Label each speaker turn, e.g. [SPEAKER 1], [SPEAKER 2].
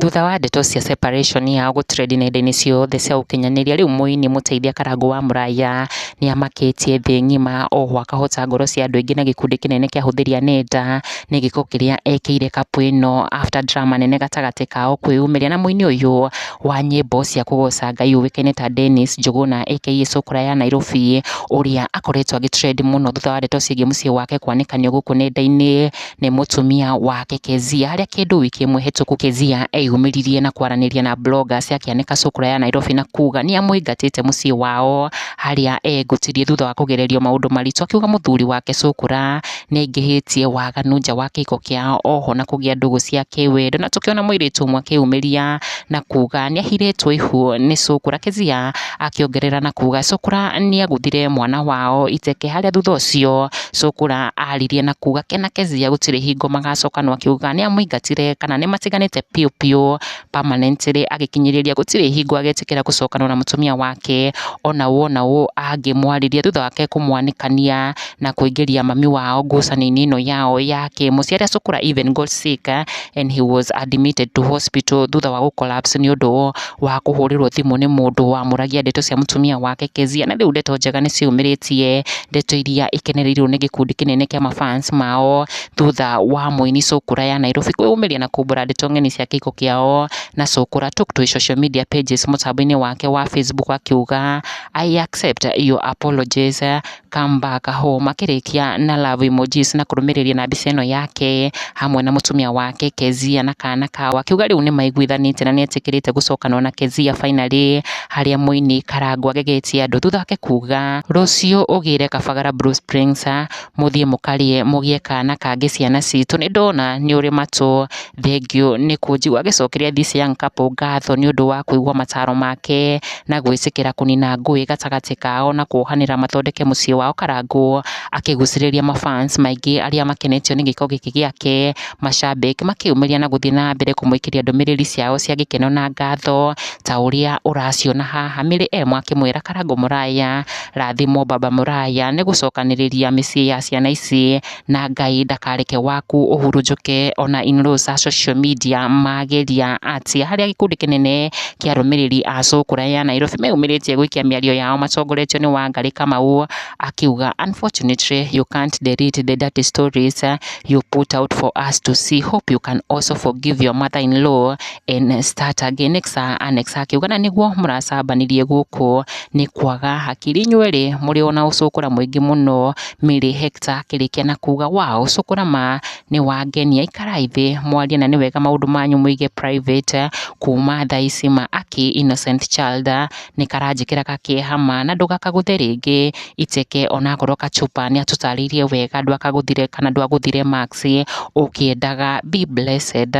[SPEAKER 1] Thutha wa ndeto cia separation ya gũtrend nenda-inĩ ciothe cia ũkinyanĩria, rĩu Mũini Mũteithia Karangũ wa Mũraya nĩamakĩtie thĩ ng'ima, oho akahota ngoro cia andũ aingĩ na gĩkundi kĩnene kĩa ahũthĩri a nenda nĩ gĩko kĩrĩa ekĩire kapu ĩno after drama nene gatagatĩ kao kwĩyumĩria na mũini ũyũ wa nyĩmbo cia kũgoca Ngai ũĩkaine ta Dennis Njuguna aka Sũkũra ya Nairobi, ũrĩa akoretwo agĩtrend mũno thutha wa ndeto ciĩgiĩ mũciĩ wake kwanĩkanio gũkũ nenda-inĩ nĩ mũtumia wake Kezia, harĩa kĩndũ wiki ĩmwe hĩtũku Kezia eyumĩririe na kwaranĩria na bloggers akĩanĩka Sũkũra ya Nairobi na kuga nĩamũingatĩte mũciĩ wao harĩa engũtirie thutha wa kũgererio maũndũ maritũ, akiuga mũthuri wake Sũkũra nĩaingĩhĩtie waganu nja wa kĩhiko kĩao, oho na kũgĩa ndũgũ cia kĩwendo, na tũkĩona mũirĩtu ũmwe akĩyumĩria na kuga nĩahirĩtwo ihu nĩ Sũkũra. Kezia akĩongerera na kuga Sũkũra nĩaguthire mwana wao Iteke, harĩa thutha ũcio Sũkũra aririe na kuga kena Kezia gũtirĩ hingo magacokanwo, akiuga nĩamũingatire kana nĩmatiganĩte piũ piũ permanently, agĩkinyĩrĩria gũtirĩ hingo agetĩkĩra gũcokanwo na mũtumia wake ona ũũ angĩmwarĩria thutha wake kũmwanĩkania na kũingĩria mami wao ngucanio-inĩ ĩno yao ya kĩmũciĩ, harĩa Sũkũra even got sick and he was admitted to hospital thutha wa gũcollapse nĩũndũ wa kũhũrĩrwo thimũ nĩ mũndũ wamũragia ndeto cia mũtumia wake Kezia. Na rĩu ndeto njega nĩciumĩrĩtie, ndeto iria ikenereirwo nĩ gĩkundi kĩnene kĩa mafans mao thutha wa Mũini Sũkũra ya Nairobi kwĩyumĩria na kumbũra ndeto ng'eni cia kĩhiko kĩao na Sũkũra took to his social media pages mũtambo-inĩ wake wa Facebook akiuga I accept your apologies, come back home, akĩrĩkia na love emojis na kũrũmĩrĩria na mbica ĩno yake hamwe na mũtumia wake Kezia na kana kao, akiuga rĩu nĩmaiguithanĩte na nĩetĩkĩrĩte gũcokanwo na Kezia finally, harĩa Mũini Karangũ agegetie andũ thutha wake kuga rũciũ ũgĩre Kabagara Blue Springs mũthiĩ mũkarĩe mũgĩe kana kangĩ ciana citũ, nĩndona nĩũrĩ matũ, thengiũ nĩ kũnjigua, agĩcokeria this young couple ngatho nĩũndũ wa kũigua mataro make na gwĩtĩkĩra kũnina ngũĩ gatagatĩ kao na kuohanĩra mathondeke mũciĩ wao. Karangũ akĩgucĩrĩria mafans maingĩ arĩa makenetio nĩ gĩko gĩkĩ gĩake, macambĩki makĩyumĩria na gũthiĩ na mbere kũmũikĩria ndũmĩrĩri ciao cia gĩkeno na ngatho ta ũrĩa ũraciona haha. Mĩrĩ emu akĩmwĩra Karangũ Mũraya rathimwo baba Mũraya nĩ gũcokanĩrĩria mĩciĩ ya ciana ici na Ngai ndakareke waku ũhurunjũke. Ona in-laws a social media mageria atĩa, harĩa gĩkundi kĩnene kĩa arũmĩrĩri a Sũkũra ya Nairobi meyumĩrĩtie gũikia mĩario yao matongoretio nĩ Wangari Kamau, akiuga unfortunately you can't delete the dirty stories you put out for us to see, hope you can also forgive your mother-in-law and start again. Anexa akiuga na nĩguo mũracambanirie gũkũ nĩ kwaga hakiri, inyuerĩ mũrĩ ona ũcũkũra mũingĩ mũno. Mary Hector akĩrĩkia na kuga wow, Sũkũra ma nĩ wangenia, ikarai thĩ mwarie na nĩ wega maũndũ manyu mũige private kuma thaa ici ma aki innocent child nĩ karanjĩkĩra gakĩhama na ndũgakagũthe rĩngĩ. Iteke onakorwo Kachupa nĩatũtarĩirie wega ndwakagũthire kana ndwagũthire Max ũkĩendaga. Be blessed.